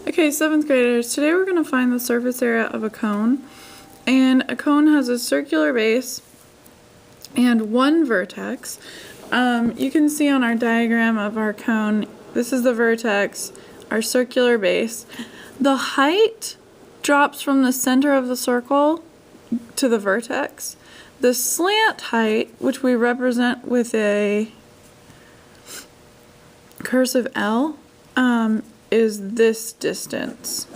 Okay, 7th graders, today we're going to find the surface area of a cone. And a cone has a circular base and one vertex. You can see on our diagram of our cone, this is the vertex, our circular base. The height drops from the center of the circle to the vertex. The slant height, which we represent with a cursive L, is this distance.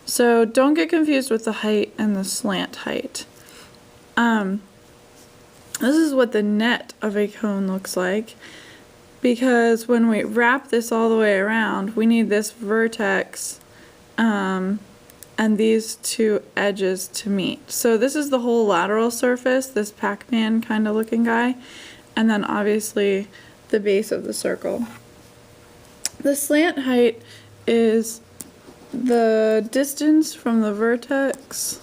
So don't get confused with the height and the slant height. This is what the net of a cone looks like, because when we wrap this all the way around, we need this vertex and these two edges to meet. So this is the whole lateral surface, this Pac-Man kind of looking guy, and then obviously the base of the circle. The slant height is the distance from the vertex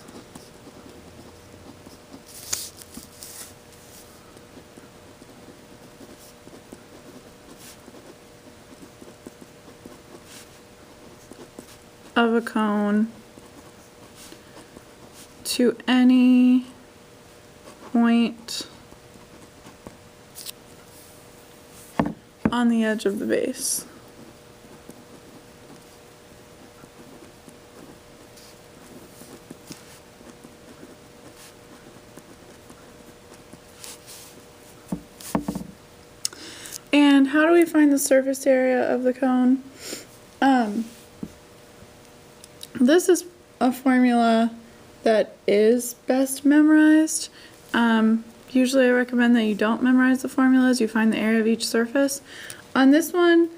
of a cone to any point on the edge of the base. And how do we find the surface area of the cone? This is a formula that is best memorized. Usually I recommend that you don't memorize the formulas, you find the area of each surface. On this one,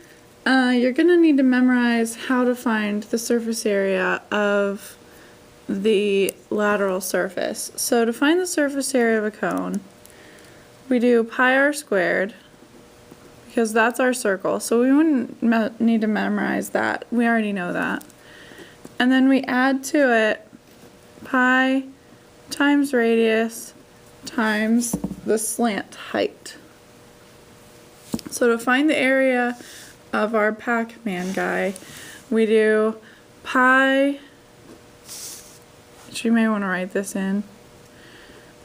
you're going to need to memorize how to find the surface area of the lateral surface. So to find the surface area of a cone, we do pi r squared, because that's our circle, so we wouldn't need to memorize that. We already know that. And then we add to it pi times radius times the slant height. So to find the area of our Pac-Man guy, we do pi, which you may want to write this in,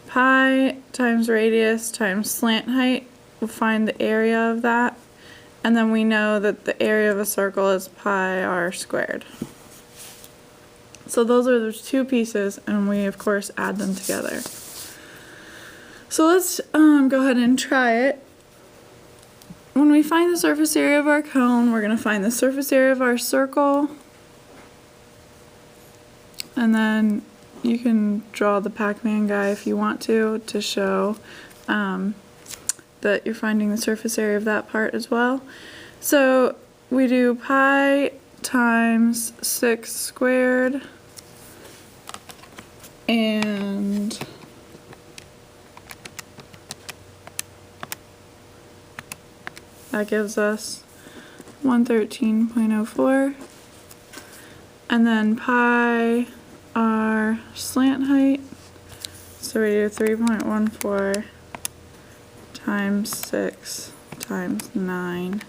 pi times radius times slant height. We'll find the area of that, and then we know that the area of a circle is pi r squared. So those are the two pieces, and we of course add them together. So let's go ahead and try it. When we find the surface area of our cone, we're going to find the surface area of our circle, and then you can draw the Pac-Man guy if you want to show that you're finding the surface area of that part as well. So we do pi times 6 squared, and that gives us 113.04, and then pi r slant height, so we do 3.14 times 6 times 9,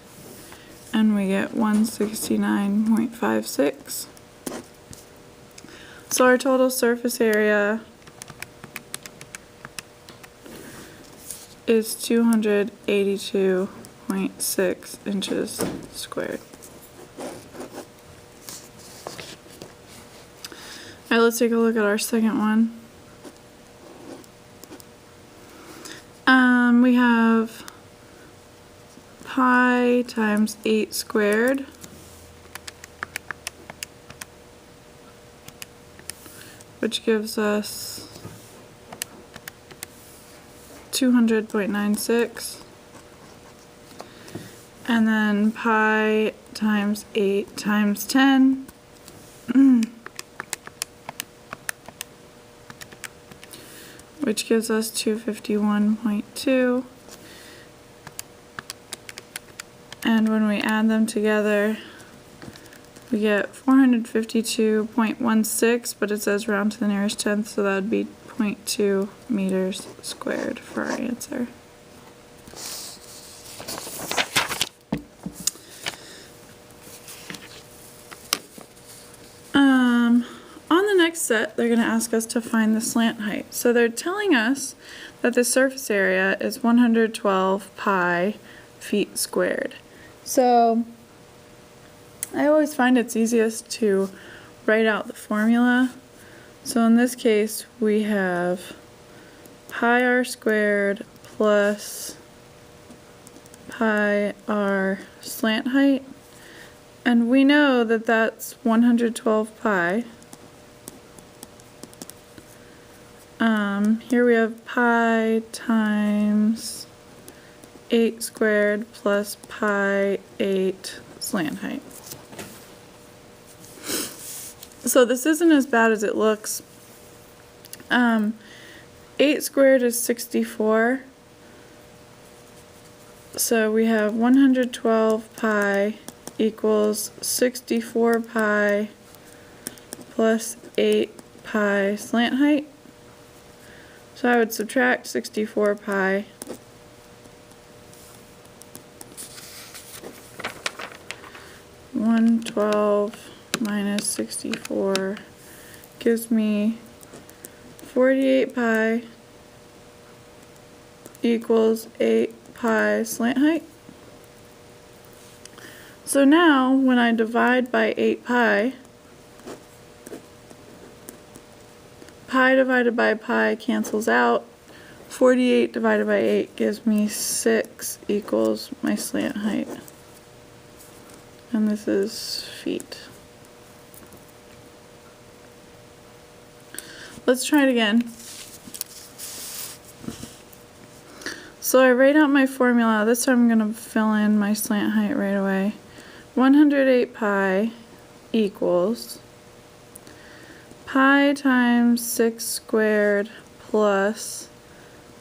and we get 169.56. So our total surface area is 282.6 inches squared. Alright, let's take a look at our second one. We have pi times 8 squared, which gives us 200.96, and then pi times 8 times 10, which gives us 251.2, and when we add them together we get 452.16, but it says round to the nearest tenth, so that would be 0.2 meters squared for our answer. set, they're going to ask us to find the slant height. So they're telling us that the surface area is 112 pi feet squared. So I always find it's easiest to write out the formula. So in this case, we have pi r squared plus pi r slant height. And we know that that's 112 pi. Here we have pi times 8 squared plus pi 8 slant height. So this isn't as bad as it looks. 8 squared is 64. So we have 112 pi equals 64 pi plus 8 pi slant height. So I would subtract 64 pi. (112) minus 64 gives me 48 pi equals 8 pi slant height. So now when I divide by 8 pi, pi divided by pi cancels out. 48 divided by 8 gives me 6 equals my slant height. And this is feet. Let's try it again. So I write out my formula. This time I'm going to fill in my slant height right away. 108 pi equals pi times 6 squared plus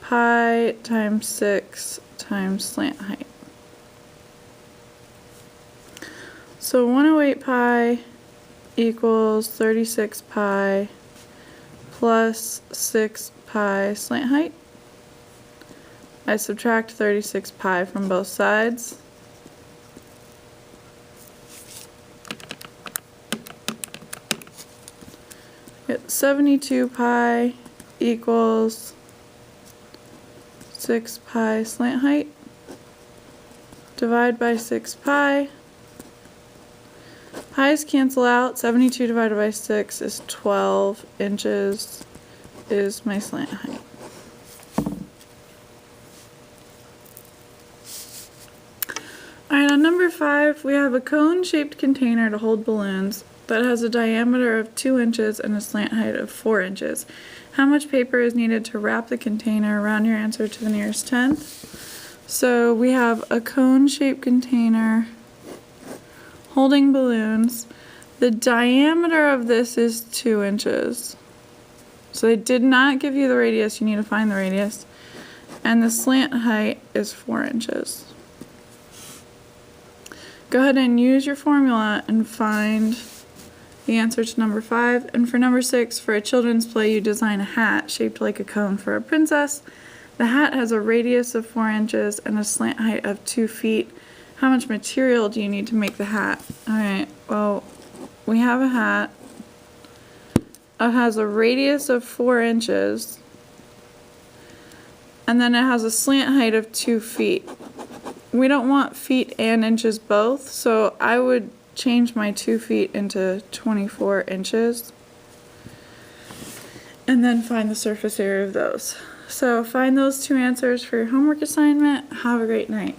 pi times 6 times slant height. So 108 pi equals 36 pi plus 6 pi slant height. I subtract 36 pi from both sides. Get 72 pi equals 6 pi slant height. Divide by 6 pi. Pi's cancel out. 72 divided by 6 is 12 inches is my slant height. Alright, on number 5, we have a cone-shaped container to hold balloons that has a diameter of 2 inches and a slant height of 4 inches. How much paper is needed to wrap the container? Round your answer to the nearest tenth. So we have a cone-shaped container holding balloons. The diameter of this is 2 inches. So they did not give you the radius, you need to find the radius. And the slant height is 4 inches. Go ahead and use your formula and find the answer to number 5. And for number 6, for a children's play, you design a hat shaped like a cone for a princess. The hat has a radius of 4 inches and a slant height of 2 feet. How much material do you need to make the hat? Alright, well, we have a hat. It has a radius of 4 inches. And then it has a slant height of 2 feet. We don't want feet and inches both, so I would change my 2 feet into 24 inches. And then find the surface area of those. So find those 2 answers for your homework assignment. Have a great night.